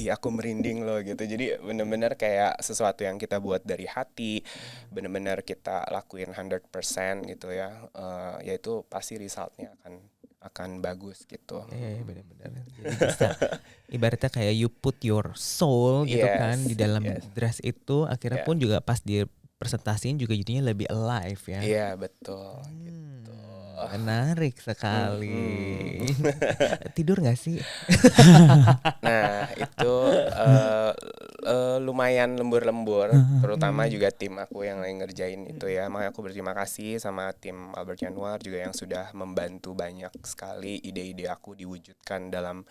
aku merinding loh gitu. Jadi bener-bener kayak sesuatu yang kita buat dari hati, bener-bener kita lakuin 100% gitu ya. Yaitu pasti resultnya akan bagus gitu. Iya, benar-benar. Jadi bisa ibaratnya kayak you put your soul gitu kan di Yes, dalam yes. dress itu, akhirnya Ya. pun juga pas di presentasiin juga jadinya lebih alive ya. Iya, betul. Menarik sekali. Mhm. Tidur gak sih? Nah, itu lumayan lembur-lembur, terutama juga tim aku yang lagi ngerjain itu ya. Makanya aku berterima kasih sama tim Albert Januar juga yang sudah membantu banyak sekali ide-ide aku diwujudkan dalam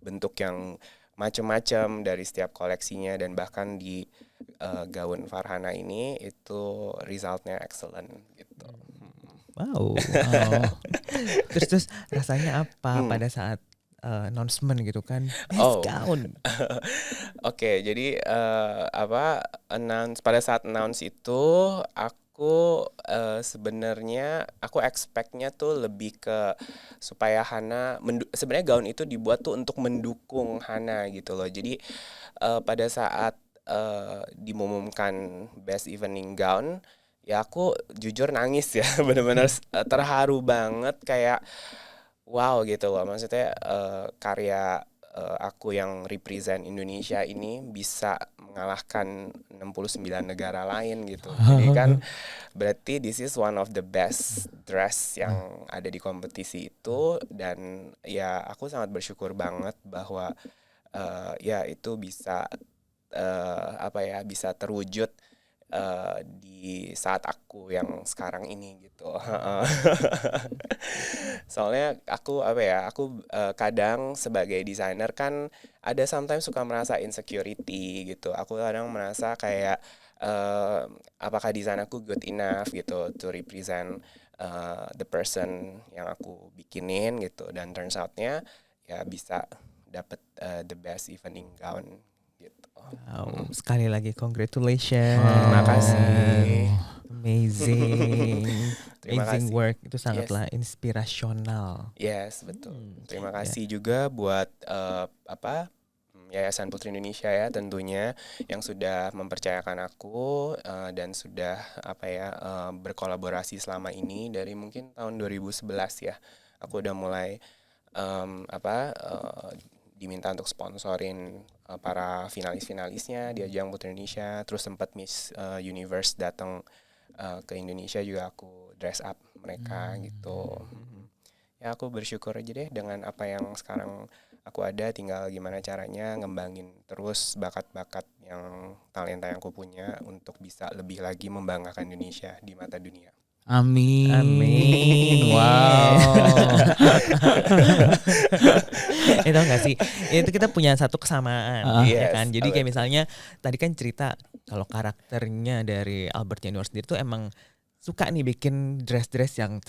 bentuk yang macam-macam dari setiap koleksinya, dan bahkan di gaun Farhana ini itu resultnya excellent gitu. Wow. Terus rasanya apa pada saat announcement gitu kan? Best Oh. gown. Oke, jadi pada saat announce itu aku sebenarnya aku expect-nya tuh lebih ke supaya Hana sebenarnya gaun itu dibuat tuh untuk mendukung Hana gitu loh. Jadi pada saat diumumkan Best Evening Gown, ya aku jujur nangis ya, bener-bener terharu banget kayak wow gitu loh. Maksudnya karya aku yang represent Indonesia ini bisa mengalahkan 69 negara lain gitu. Jadi kan berarti this is one of the best dress yang ada di kompetisi itu, dan ya aku sangat bersyukur banget bahwa ya itu bisa bisa terwujud di saat aku yang sekarang ini gitu. Soalnya aku kadang sebagai desainer kan ada sometimes suka merasa insecurity gitu. Aku kadang merasa kayak apakah desain aku good enough gitu to represent the person yang aku bikinin gitu, dan turns outnya ya bisa dapat the best evening gown gitu. Wow, sekali lagi congratulations. Terima kasih. Amazing. Terima Amazing kasih. work. Itu Yes. sangatlah inspirasional. Yes, betul. Terima kasih juga buat Yayasan Putri Indonesia ya tentunya, yang sudah mempercayakan aku dan sudah berkolaborasi selama ini dari mungkin tahun 2011 ya. Aku udah mulai diminta untuk sponsorin para finalis-finalisnya di ajang Putri Indonesia. Terus sempat Miss Universe datang ke Indonesia juga aku dress up mereka gitu. Ya aku bersyukur aja deh dengan apa yang sekarang aku ada, tinggal gimana caranya ngembangin terus bakat-bakat yang talenta yang aku punya untuk bisa lebih lagi membanggakan Indonesia di mata dunia. Amin. Wow. Itu enggak sih? Itu kita punya satu kesamaan, ya Yes, kan? Jadi kayak betul. misalnya tadi kan cerita kalau karakternya dari Albert Januar sendiri tuh emang suka nih bikin dress-dress yang Yes,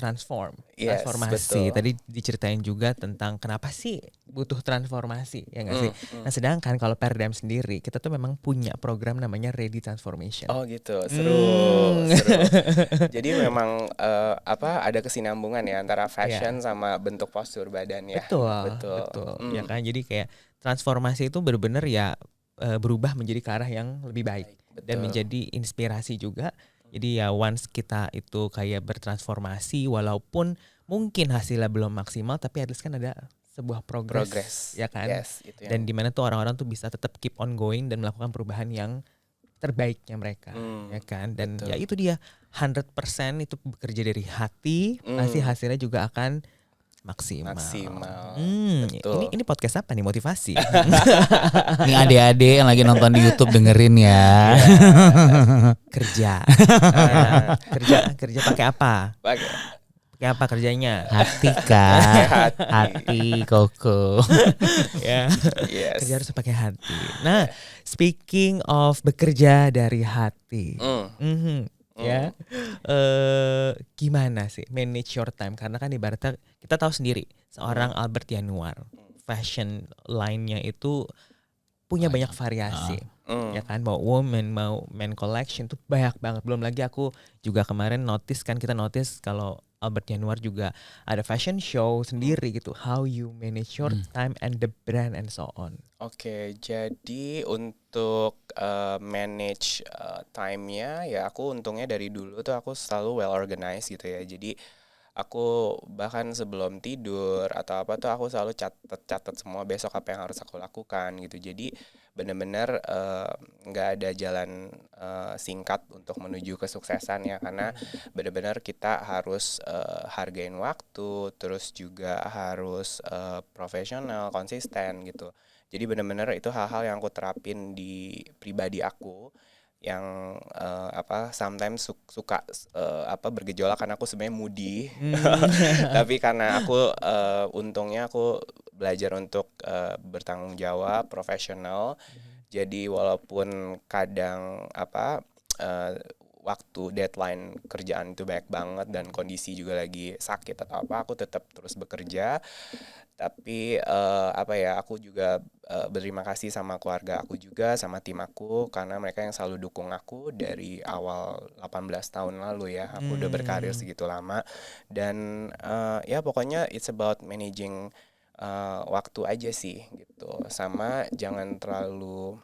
transformasi. betul. Tadi diceritain juga tentang kenapa sih butuh transformasi, ya nggak sih? Nah, sedangkan kalau Perdam sendiri, kita tuh memang punya program namanya Ready Transformation. Oh gitu, seru. Jadi memang ada kesinambungan ya antara fashion sama bentuk postur badan ya. Betul. Ya kan, jadi kayak transformasi itu benar-benar ya berubah menjadi ke arah yang lebih baik dan menjadi inspirasi juga. Jadi ya once kita itu kayak bertransformasi, walaupun mungkin hasilnya belum maksimal, tapi at least kan ada sebuah progress. Ya kan. Yes, itu Dan yang dimana tuh orang-orang tuh bisa tetap keep on going dan melakukan perubahan yang terbaiknya mereka, ya kan. Dan betul. ya itu dia 100% itu bekerja dari hati, pasti hasilnya juga akan maksimal. Betul. Ini podcast apa nih, motivasi? Ini adik-adik yang lagi nonton di YouTube dengerin ya. Kerja pakai apa? Pakai apa kerjanya? Hati kan. Hati Koko. Ya. Yes. Kerja harus pakai hati. Nah, speaking of bekerja dari hati. Ya. Gimana sih manage your time? Karena kan ibaratnya kita tahu sendiri seorang Albert Januar, fashion line-nya itu punya banyak variasi. Ya kan, mau women, mau men collection tuh banyak banget. Belum lagi aku juga kemarin kita notice kalau Albert Januar juga ada fashion show sendiri gitu. How you manage your time and the brand and so on. Oke, jadi untuk manage time-nya ya aku untungnya dari dulu tuh aku selalu well organized gitu ya. Jadi aku bahkan sebelum tidur atau apa tuh aku selalu catat semua besok apa yang harus aku lakukan gitu. Jadi benar-benar nggak ada jalan singkat untuk menuju kesuksesan ya, karena benar-benar kita harus hargain waktu, terus juga harus profesional, konsisten gitu. Jadi benar-benar itu hal-hal yang aku terapin di pribadi aku yang sometimes suka bergejolak karena aku sebenarnya moody. Tapi karena aku untungnya aku belajar untuk bertanggung jawab, profesional. Jadi walaupun kadang waktu deadline kerjaan itu banyak banget dan kondisi juga lagi sakit atau apa, aku tetap terus bekerja. Tapi aku juga berterima kasih sama keluarga aku juga, sama tim aku, karena mereka yang selalu dukung aku dari awal 18 tahun lalu ya. Aku udah berkarir segitu lama. Dan ya pokoknya it's about managing waktu aja sih gitu. Sama jangan terlalu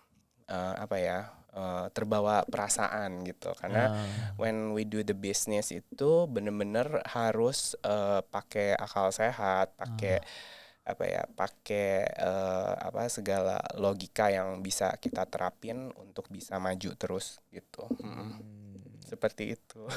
terbawa perasaan gitu, karena when we do the business itu bener-bener harus pakai akal sehat, pakai segala logika yang bisa kita terapin untuk bisa maju terus gitu. Seperti itu.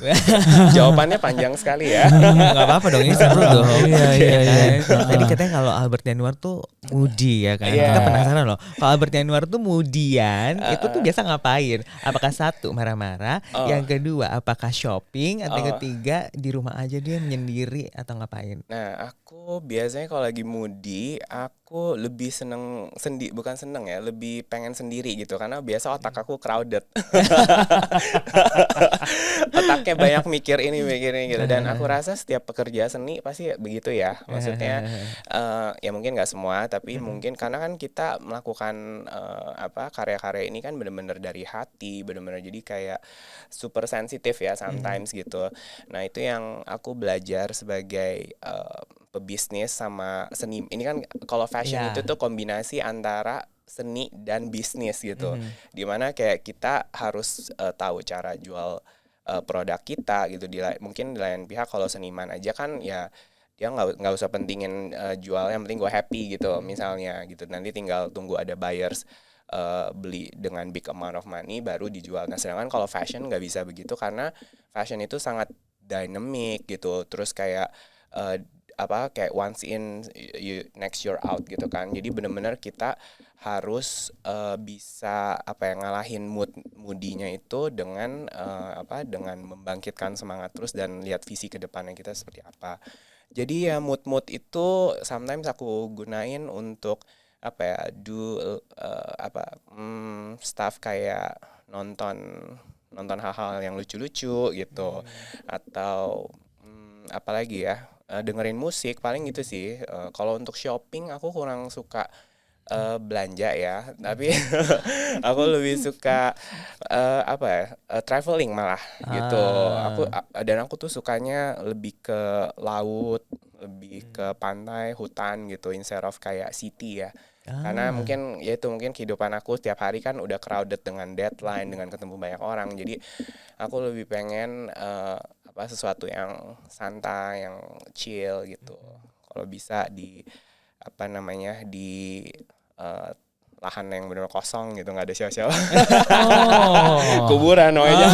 Jawabannya panjang sekali ya. Nggak apa-apa dong, ini seru dong. Iya. Tadi katanya kalau Albert Januar tuh moody ya kan. Kita penasaran loh. Kalau Albert Januar tuh moodyan, itu tuh biasa ngapain? Apakah satu marah-marah, yang kedua apakah shopping, atau yang ketiga di rumah aja dia menyendiri atau ngapain? Nah, aku biasanya kalau lagi moody, aku lebih bukan seneng ya, lebih pengen sendiri gitu, karena biasa otak aku crowded. Otaknya banyak mikir ini gitu, dan aku rasa setiap pekerja seni pasti begitu ya. Maksudnya ya mungkin nggak semua, tapi mungkin karena kan kita melakukan karya-karya ini kan benar-benar dari hati, benar-benar jadi kayak super sensitif ya sometimes gitu. Nah, itu yang aku belajar sebagai pebisnis sama seni. Ini kan kalau fashion itu tuh kombinasi antara seni dan bisnis gitu. Dimana kayak kita harus tahu cara jual produk kita gitu. Mungkin di lain pihak kalau seniman aja kan ya dia nggak usah pentingin jual, yang penting gue happy gitu misalnya gitu. Nanti tinggal tunggu ada buyers beli dengan big amount of money baru dijual. Nah, sedangkan kalau fashion nggak bisa begitu, karena fashion itu sangat dynamic gitu. Terus kayak kayak once in next you're out gitu kan. Jadi benar-benar kita harus bisa ngalahin moodinya itu dengan dengan membangkitkan semangat terus dan lihat visi ke depannya kita seperti apa. Jadi ya mood itu sometimes aku gunain untuk stuff kayak nonton hal-hal yang lucu-lucu gitu, atau apalagi ya, dengerin musik, paling gitu sih. Kalau untuk shopping aku kurang suka belanja ya, tapi aku lebih suka traveling malah gitu. Aku tuh sukanya lebih ke laut, lebih ke pantai, hutan gitu, instead of kayak city ya. Karena mungkin kehidupan aku setiap hari kan udah crowded dengan deadline, dengan ketemu banyak orang. Jadi aku lebih pengen sesuatu yang santai, yang chill gitu. Kalau bisa di di lahan yang benar kosong gitu, nggak ada siapa-siapa. Kuburan namanya.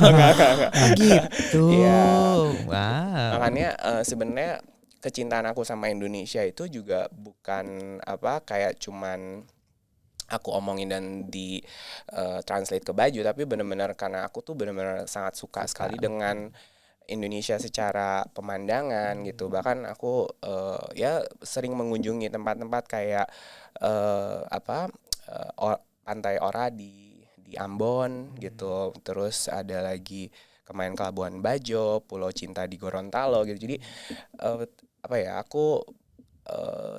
Enggak. Gitu. Iya. Wow. Makanya sebenarnya kecintaan aku sama Indonesia itu juga bukan kayak cuman aku omongin dan di translate ke baju, tapi benar-benar karena aku tuh benar-benar sangat suka sekali dengan Indonesia secara pemandangan gitu. Bahkan aku ya sering mengunjungi tempat-tempat kayak Pantai Ora di Ambon gitu. Terus ada lagi kemarin ke Labuan Bajo, Pulau Cinta di Gorontalo gitu. Jadi aku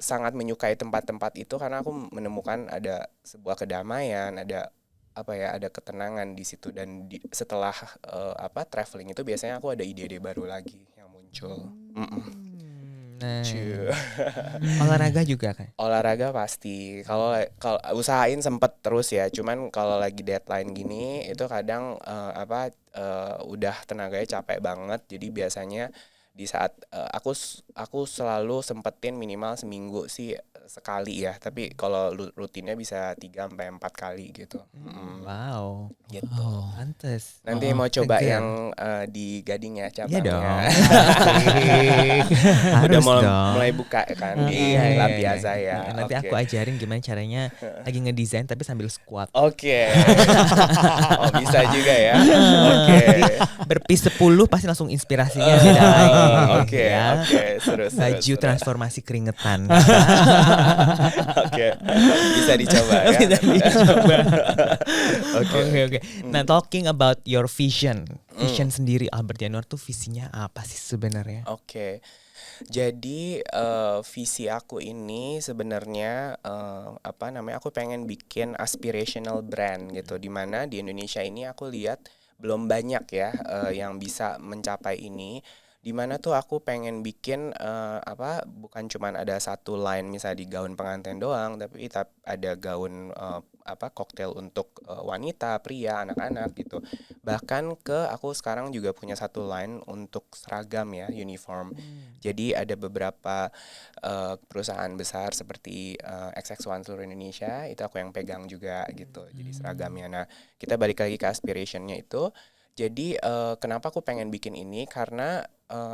sangat menyukai tempat-tempat itu karena aku menemukan ada sebuah kedamaian, ada apa ya, ada ketenangan di situ, dan setelah traveling itu biasanya aku ada ide-ide baru lagi yang muncul. Nah, olahraga juga kan? Olahraga pasti. Kalau usahain sempet terus ya. Cuman kalau lagi deadline gini itu kadang udah tenaganya capek banget. Jadi biasanya di saat aku selalu sempetin minimal seminggu sih sekali ya. Tapi kalau rutinnya bisa 3-4 kali gitu. Wow. Gitu. Pantes. Nanti mau coba seger. yang di Gading ya Iya dong. cabangnya. Harus Udah dong. mulai buka kan di Iya, La iya. Piazza ya. Nanti Oke. aku ajarin gimana caranya lagi ngedesain tapi sambil squat. Oke. Oh, bisa juga ya. Oke. Berpis 10 pasti langsung inspirasinya beda lagi. Oke, ya. oke, seru. Baju transformasi keringetan. Oke. Bisa dicoba ya. Bisa dicoba. Oke. Oke. Nah, talking about your vision sendiri Albert Januar tuh visinya apa sih sebenarnya? Oke. Jadi visi aku ini sebenarnya aku pengen bikin aspirational brand gitu, dimana di Indonesia ini aku lihat belum banyak ya yang bisa mencapai ini. Dimana tuh aku pengen bikin bukan cuman ada satu line misalnya di gaun pengantin doang, tapi ada gaun koktail untuk wanita, pria, anak-anak gitu. Bahkan aku sekarang juga punya satu line untuk seragam ya, uniform. Jadi ada beberapa perusahaan besar seperti XX1 seluruh Indonesia, itu aku yang pegang juga gitu. Jadi seragamnya. Nah, kita balik lagi ke aspirationnya itu. Jadi kenapa aku pengen bikin ini, karena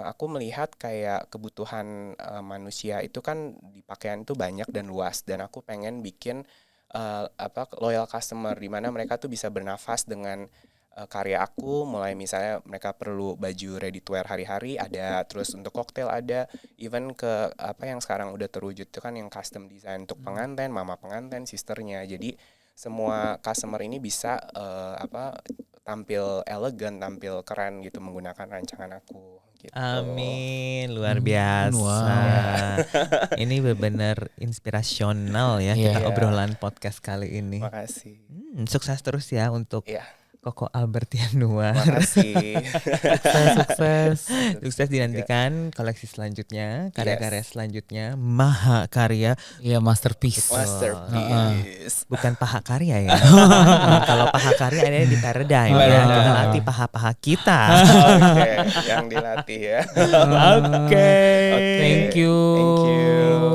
aku melihat kayak kebutuhan manusia itu kan di pakaian itu banyak dan luas, dan aku pengen bikin loyal customer di mana mereka tuh bisa bernafas dengan karya aku, mulai misalnya mereka perlu baju ready to wear hari-hari ada, terus untuk koktail ada, even ke yang sekarang udah terwujud itu kan yang custom design untuk pengantin, mama pengantin, sisternya. Jadi semua customer ini bisa tampil elegan, tampil keren gitu menggunakan rancangan aku gitu. Amin, luar biasa. Wow. Ini benar-benar inspirasional ya kita obrolan podcast kali ini. Makasih. Sukses terus ya untuk Iya. Koko Albert Januar. Makasih. Sukses. Sukses dinantikan koleksi selanjutnya, karya-karya selanjutnya, maha karya. Iya, masterpiece. Masterpiece. Bukan paha karya ya. Kalau paha karya ada di Paradigm ya. Kita latih paha-paha kita. Oke, yang dilatih ya. Oke. Thank you. Thank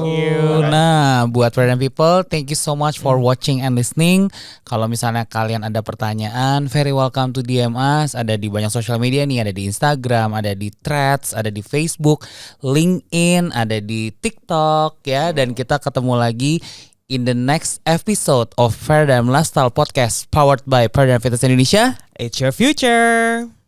you. Nah, buat Paradigm People, thank you so much for watching and listening. Kalau misalnya kalian ada pertanyaan, very welcome to DM us. Ada di banyak social media nih, ada di Instagram, ada di Threads, ada di Facebook, LinkedIn, ada di TikTok ya. Dan kita ketemu lagi in the next episode of Paradigm Lifestyle Podcast powered by Paradigm Fitness Indonesia. It's your future.